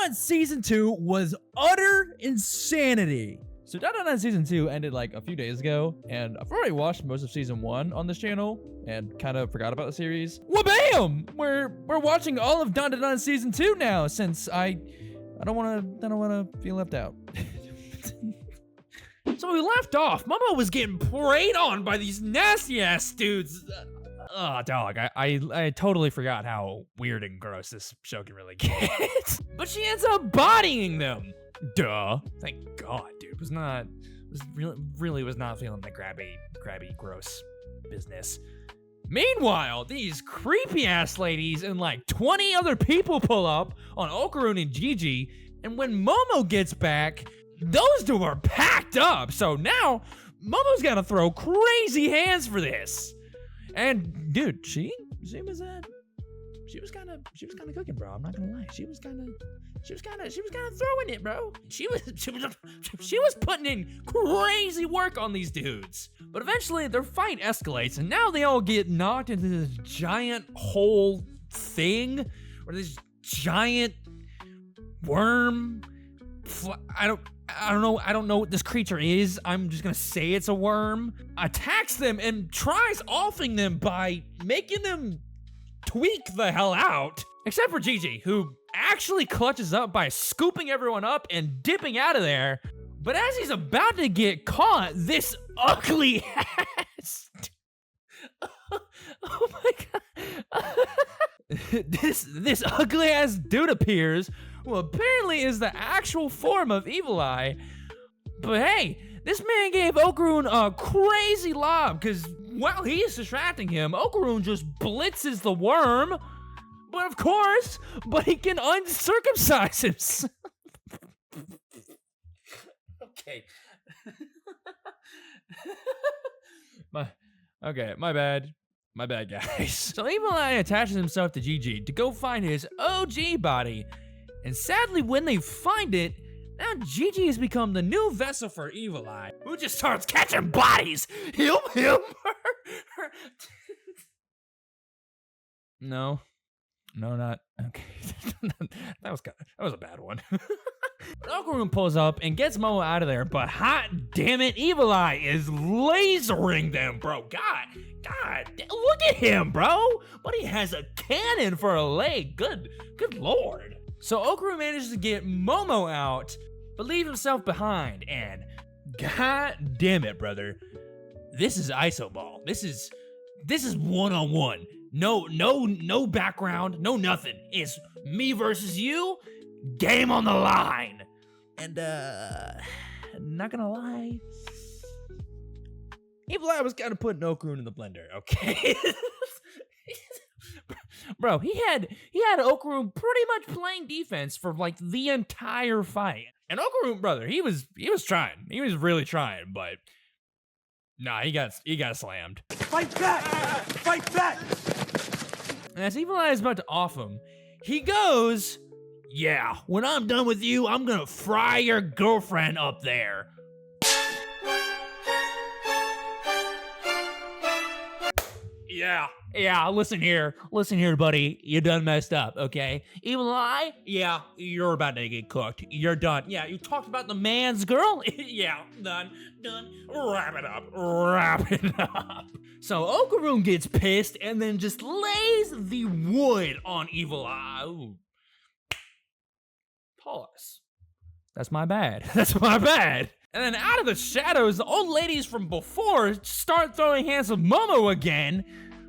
Dandadan Season 2 was utter insanity. So Dandadan Season 2 ended like a few days ago, and I've already watched most of Season 1 on this channel, and kind of forgot about the series. Wha-bam! We're watching all of Dandadan Season 2 now, since I don't wanna feel left out. So we left off. Momo was getting preyed on by these nasty ass dudes. Oh, dog, I totally forgot how weird and gross this show can really get. But she ends up bodying them. Duh. Thank God, dude. Was not feeling the grabby, gross business. Meanwhile, these creepy ass ladies and like 20 other people pull up on Okarun and Gigi, and when Momo gets back, those two are packed up. So now Momo's gotta throw crazy hands for this. And dude, she was kind of cooking, bro. I'm not gonna lie. She was kind of throwing it, bro. She was putting in crazy work on these dudes. But eventually their fight escalates, and now they all get knocked into this giant hole thing, or this giant worm. I don't know what this creature is. I'm just gonna say it's a worm. Attacks them and tries offing them by making them tweak the hell out. Except for Gigi, who actually clutches up by scooping everyone up and dipping out of there. But as he's about to get caught, this ugly ass... Oh my god. This ugly ass dude appears, who apparently is the actual form of Evil Eye. But hey, this man gave Okarun a crazy lob, because while he's distracting him, Okarun just blitzes the worm. But of course, he can uncircumcise himself. Okay. My bad. My bad, guys. So Evil Eye attaches himself to Gigi to go find his OG body. And sadly, when they find it, now Gigi has become the new vessel for Evil Eye, who just starts catching bodies. Him, her. No, not okay. That was a bad one. But Okarun pulls up and gets Momo out of there, but hot damn it, Evil Eye is lasering them, bro. God, look at him, bro. But he has a cannon for a leg. Good lord. So Okarun manages to get Momo out, but leave himself behind, and god damn it, brother. This is iso ball. This is one-on-one. No background, no nothing. It's me versus you, game on the line. And not gonna lie, Evil Eye was kind of putting Okarun in the blender, okay? Bro, he had Okarun pretty much playing defense for like the entire fight. And Okarun, brother, he was trying. He was really trying, but nah, he got slammed. Fight back! Fight back! And as Evil Eye is about to off him, he goes, "Yeah, when I'm done with you, I'm gonna fry your girlfriend up there." Yeah, listen here, buddy. You done messed up, okay? Evil Eye? Yeah, you're about to get cooked. You're done. Yeah, you talked about the man's girl? Yeah, done. Wrap it up. So Okarun gets pissed and then just lays the wood on Evil Eye. Ooh. Pause. That's my bad. And then out of the shadows, the old ladies from before start throwing hands of Momo again.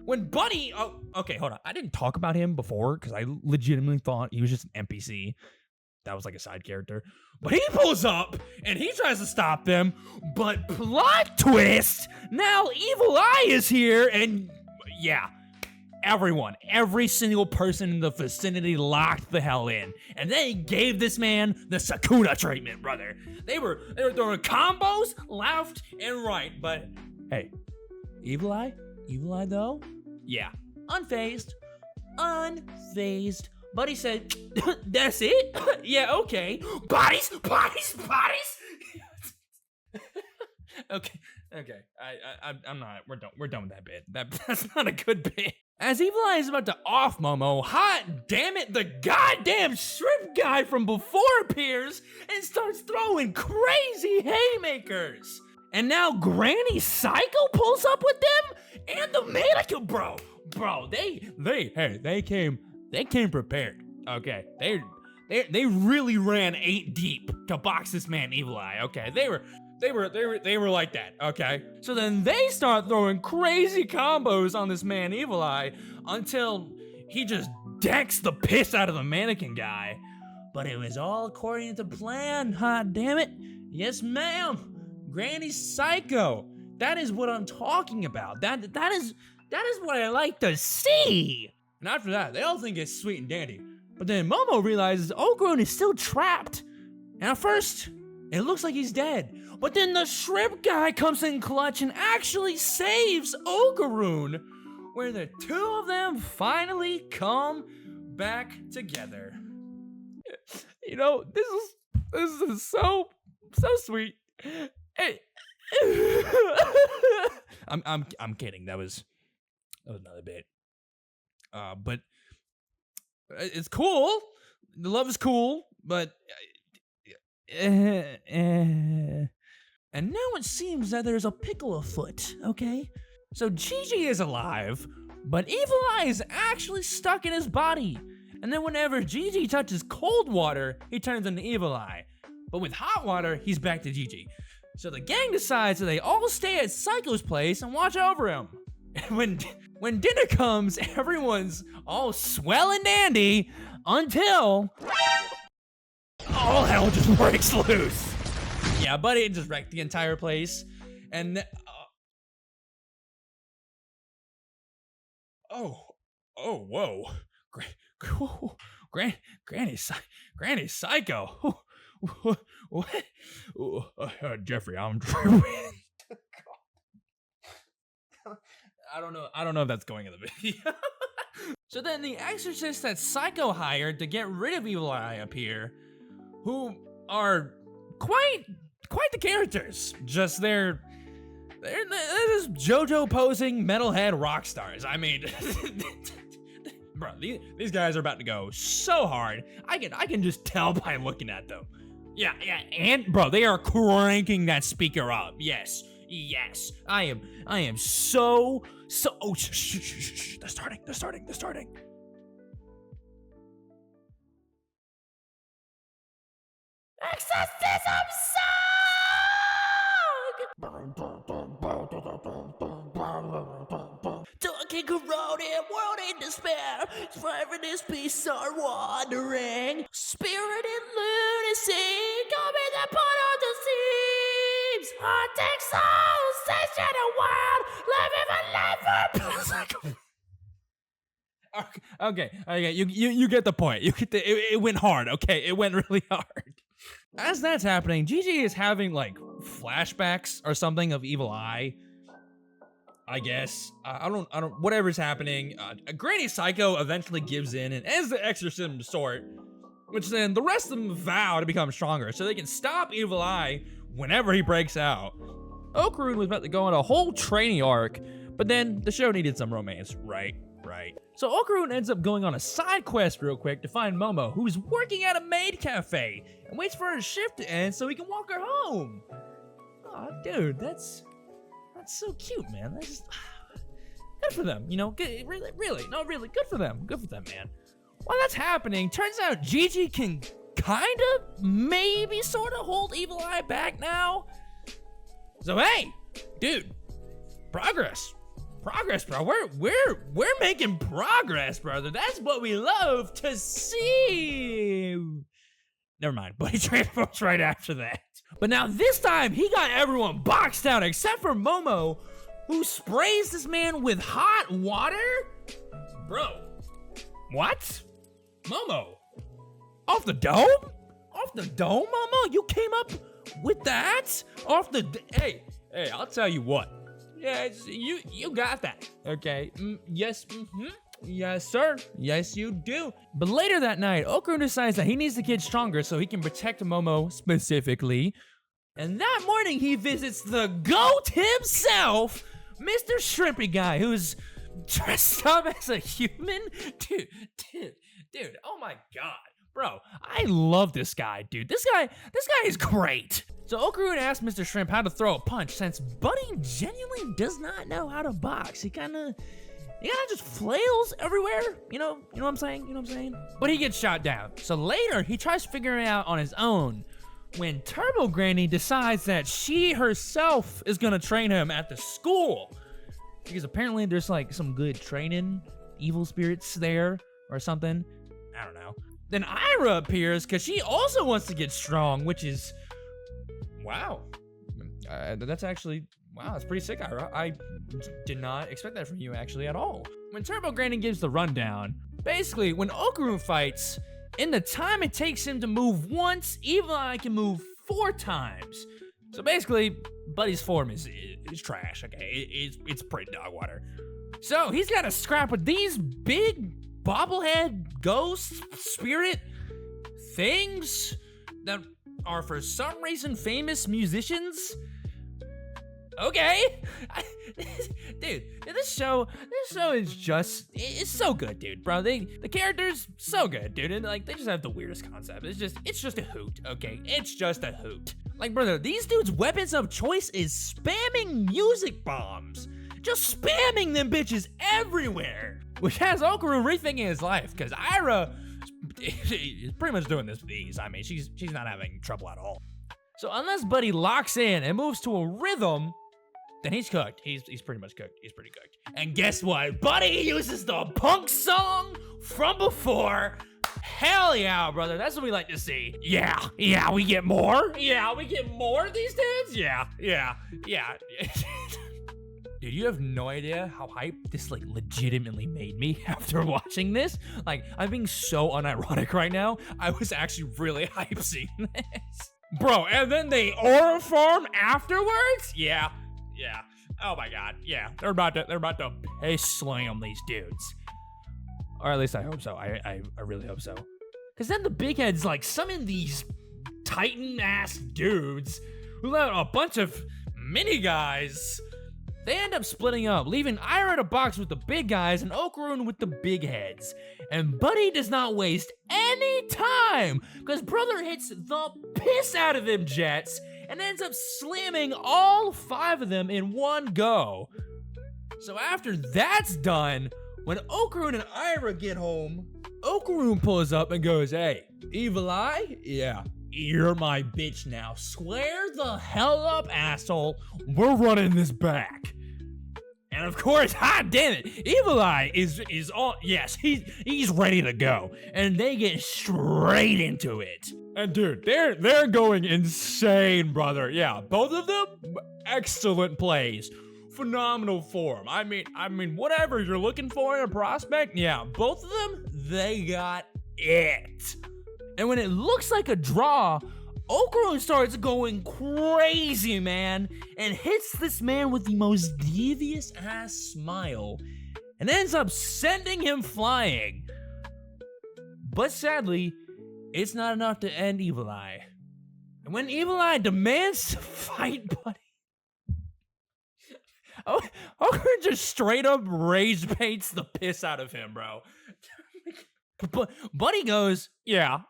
When Bunny, oh, okay, hold on. I didn't talk about him before because I legitimately thought he was just an NPC. That was like a side character. But he pulls up and he tries to stop them. But plot twist, now Evil Eye is here, and yeah, every single person in the vicinity locked the hell in. And they gave this man the Sakuna treatment, brother. They were throwing combos left and right. But hey, Evil Eye though? Yeah, unfazed. Buddy said, that's it? Yeah, okay. Bodies. Okay. I'm not. We're done with that bit. That's not a good bit. As Evil Eye is about to off Momo, hot damn it, the goddamn shrimp guy from before appears and starts throwing crazy haymakers. And now Granny Psycho pulls up with them and the mannequin, bro, they came prepared. Okay, they really ran 8 deep to box this man Evil Eye. Okay, they were like that, okay? So then they start throwing crazy combos on this man Evil Eye until he just decks the piss out of the mannequin guy. But it was all according to plan, hot damn it. Yes, ma'am. Granny Psycho. That is what I'm talking about. That is what I like to see. And after that, they all think it's sweet and dandy. But then Momo realizes Okarun is still trapped. And at first, it looks like he's dead. But then the shrimp guy comes in clutch and actually saves Okarun, where the two of them finally come back together. You know, this is so sweet. Hey. I'm kidding. That was another bit. But it's cool. The love is cool, but and now it seems that there's a pickle afoot, okay? So Gigi is alive, but Evil Eye is actually stuck in his body. And then whenever Gigi touches cold water, he turns into Evil Eye. But with hot water, he's back to Gigi. So the gang decides that they all stay at Psycho's place and watch over him. And when dinner comes, everyone's all swell and dandy until all hell just breaks loose. Yeah, buddy, it just wrecked the entire place. And whoa, Granny Psycho. What? Jeffrey, I'm tripping. I don't know if that's going in the video. So then the exorcists that Psycho hired to get rid of Evil Eye appear, who are quite the characters. Just they're just JoJo posing metalhead rock stars. I mean, bro, these guys are about to go so hard. I can just tell by looking at them. Yeah, and bro, they are cranking that speaker up. Yes. I am so. Oh, shh. They're starting. Exorcism song! Talking corroded, world in despair, forever this peace are wandering. Spirit in lunacy, coming upon all the seams. Haunting souls, station a world, living a life for Okay, you get the point. You get it went hard, okay? It went really hard. As that's happening, Gigi is having like flashbacks or something of Evil Eye. I guess. I don't, whatever's happening. Granny Psycho eventually gives in and ends the exorcism sort, which then the rest of them vow to become stronger so they can stop Evil Eye whenever he breaks out. Okarun was about to go on a whole training arc, but then the show needed some romance, right? So Okarun ends up going on a side quest real quick to find Momo, who's working at a maid cafe, and waits for her shift to end so he can walk her home. Aw, dude, that's so cute, man. That's just good for them, you know. Good, really, good for them, man. While that's happening, turns out Gigi can kind of, maybe, sort of hold Evil Eye back now. So hey, dude, progress, bro. We're making progress, brother. That's what we love to see. Never mind, but he transforms right after that. But now this time, he got everyone boxed out except for Momo, who sprays this man with hot water? Bro, what? Momo, off the dome? Off the dome, Momo? You came up with that? Hey, I'll tell you what. Yes, you got that, okay? Yes, yes, sir. Yes, you do. But later that night, Okarun decides that he needs to get stronger so he can protect Momo specifically. And that morning, he visits the GOAT himself, Mr. Shrimpy Guy, who's dressed up as a human? Dude, oh my god. Bro, I love this guy, dude. This guy is great. So Okarun asked Mr. Shrimp how to throw a punch since Buddy genuinely does not know how to box. He kinda just flails everywhere. You know what I'm saying? But he gets shot down. So later, he tries figuring it out on his own when Turbo Granny decides that she herself is gonna train him at the school. Because apparently there's like some good training evil spirits there or something. I don't know. Then Ira appears because she also wants to get strong, which is, wow. That's actually, wow, that's pretty sick, Ira. I did not expect that from you actually at all. When Turbo Granny gives the rundown, basically when Okarun fights, in the time it takes him to move once, Evil Eye can move 4 times. So basically, Buddy's form is trash, okay? It's pretty dog water. So he's got to scrap with these big bobblehead ghost spirit things that are for some reason famous musicians. Okay, dude, this show is just, it's so good, dude, bro. The characters so good, dude, and like they just have the weirdest concept. It's just a hoot, okay? It's just a hoot. Like, brother, these dudes' weapons of choice is spamming music bombs, just spamming them bitches everywhere, which has Okarun rethinking his life, because Ira is pretty much doing this with ease. I mean, she's not having trouble at all. So unless Buddy locks in and moves to a rhythm, then he's cooked. He's pretty much cooked. He's pretty cooked. And guess what? Buddy uses the punk song from before. Hell yeah, brother. That's what we like to see. Yeah, we get more. Yeah, we get more of these dudes. Yeah. Dude, you have no idea how hyped this like legitimately made me after watching this. Like, I'm being so unironic right now. I was actually really hyped seeing this. Bro, and then they aura farm afterwards? Yeah. Oh my god. Yeah, they're about to piss slam these dudes. Or at least I hope so. I really hope so. Cause then the big heads like summon these Titan ass dudes who let a bunch of mini guys. They end up splitting up, leaving Ira in a box with the big guys and Okarun with the big heads. And Buddy does not waste any time, because brother hits the piss out of them jets and ends up slamming all 5 of them in one go. So after that's done, when Okarun and Ira get home, Okarun pulls up and goes, "Hey, Evil Eye? Yeah, you're my bitch now. Square the hell up, asshole. We're running this back." And of course, hot damn it, Evil Eye is on. Yes, he's ready to go, and they get straight into it. And dude, they're going insane, brother. Yeah, both of them, excellent plays, phenomenal form. I mean, whatever you're looking for in a prospect, yeah, both of them, they got it. And when it looks like a draw, Okarun starts going crazy, man, and hits this man with the most devious ass smile and ends up sending him flying. But sadly, it's not enough to end Evil Eye. And when Evil Eye demands to fight Buddy, Okarun just straight up rage paints the piss out of him, bro. But Buddy goes, "Yeah,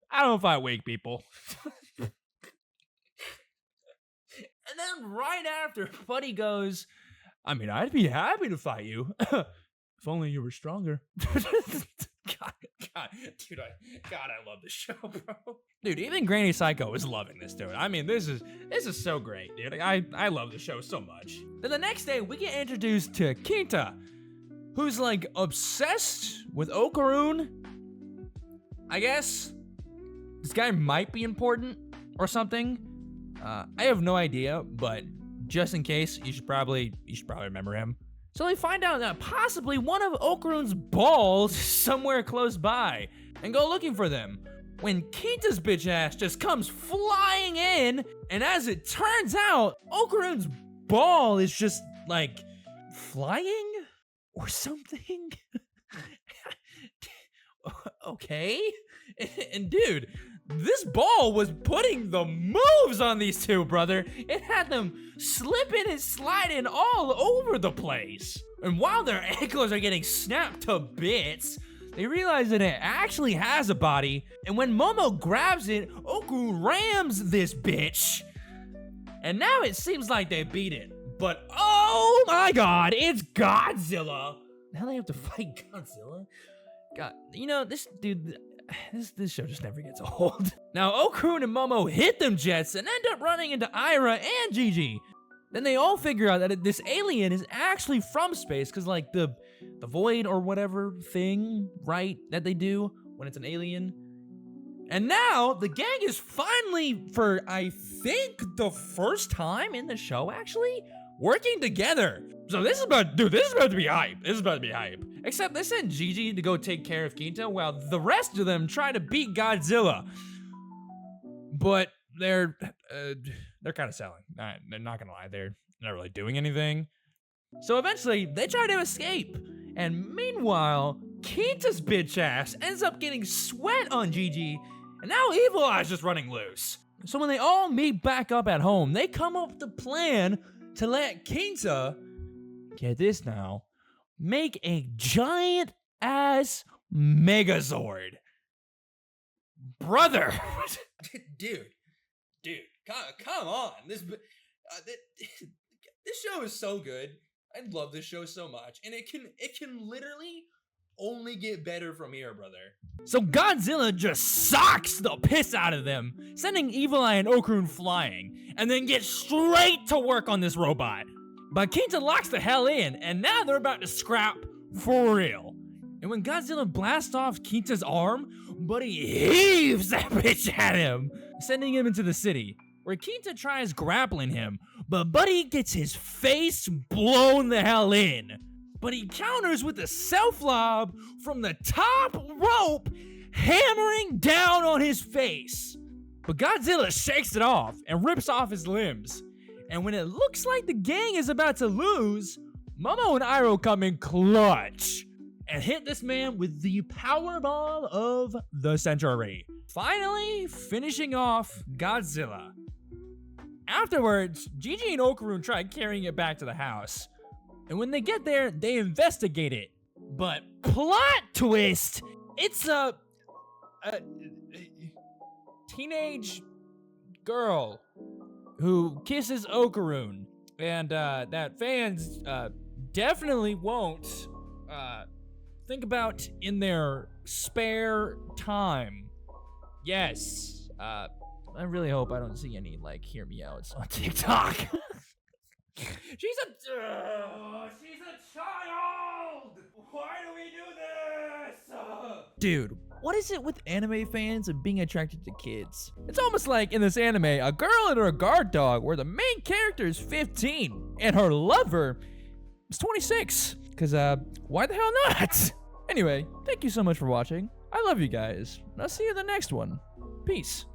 I don't fight weak people." And then right after, Buddy goes, "I mean, I'd be happy to fight you. If only you were stronger." God, dude, I love this show, bro. Dude, even Granny Psycho is loving this, dude. I mean, this is so great, dude. I love the show so much. Then the next day, we get introduced to Kinta, who's like obsessed with Okarun. I guess this guy might be important or something. I have no idea, but just in case, you should probably remember him. So they find out that possibly one of Okarun's balls is somewhere close by and go looking for them. When Kinta's bitch ass just comes flying in, and as it turns out, Okarun's ball is just like flying or something. Okay. And dude, this ball was putting the moves on these two, brother. It had them slipping and sliding all over the place. And while their ankles are getting snapped to bits, they realize that it actually has a body. And when Momo grabs it, Okarun rams this bitch. And now it seems like they beat it. But oh my god, it's Godzilla. Now they have to fight Godzilla? God, you know, this dude, this show just never gets old. Now, Okarun and Momo hit them jets and end up running into Ira and Gigi. Then they all figure out that this alien is actually from space, because like the void or whatever thing, right, that they do when it's an alien. And now the gang is finally, for I think the first time in the show actually, working together. So this is about to be hype. This is about to be hype. Except they sent Gigi to go take care of Quinta while the rest of them try to beat Godzilla. But they're kind of selling. They're not gonna lie, they're not really doing anything. So eventually they try to escape. And meanwhile, Quinta's bitch ass ends up getting sweat on Gigi, and now Evil Eye's just running loose. So when they all meet back up at home, they come up with a plan to let Quinta, get this now, make a giant ass Megazord. Brother, dude, come on. This show is so good. I love this show so much, and it can literally only get better from here, brother. So Godzilla just socks the piss out of them, sending Evil Eye and Okarun flying, and then gets straight to work on this robot. But Quinta locks the hell in, and now they're about to scrap for real. And when Godzilla blasts off Quinta's arm, Buddy heaves that bitch at him, sending him into the city, where Quinta tries grappling him, but Buddy gets his face blown the hell in. But he counters with a self-lob from the top rope, hammering down on his face. But Godzilla shakes it off and rips off his limbs. And when it looks like the gang is about to lose, Momo and Iroh come in clutch and hit this man with the powerbomb of the century, finally finishing off Godzilla. Afterwards, Gigi and Okarun try carrying it back to the house. And when they get there, they investigate it. But plot twist, it's a teenage girl who kisses Okarun, and that fans definitely won't think about in their spare time. Yes, I really hope I don't see any like hear me outs on TikTok. She's a child! Why do we do this? Dude, what is it with anime fans and being attracted to kids? It's almost like in this anime, a girl and her guard dog where the main character is 15 and her lover is 26. Cause why the hell not? Anyway, thank you so much for watching. I love you guys. And I'll see you in the next one. Peace.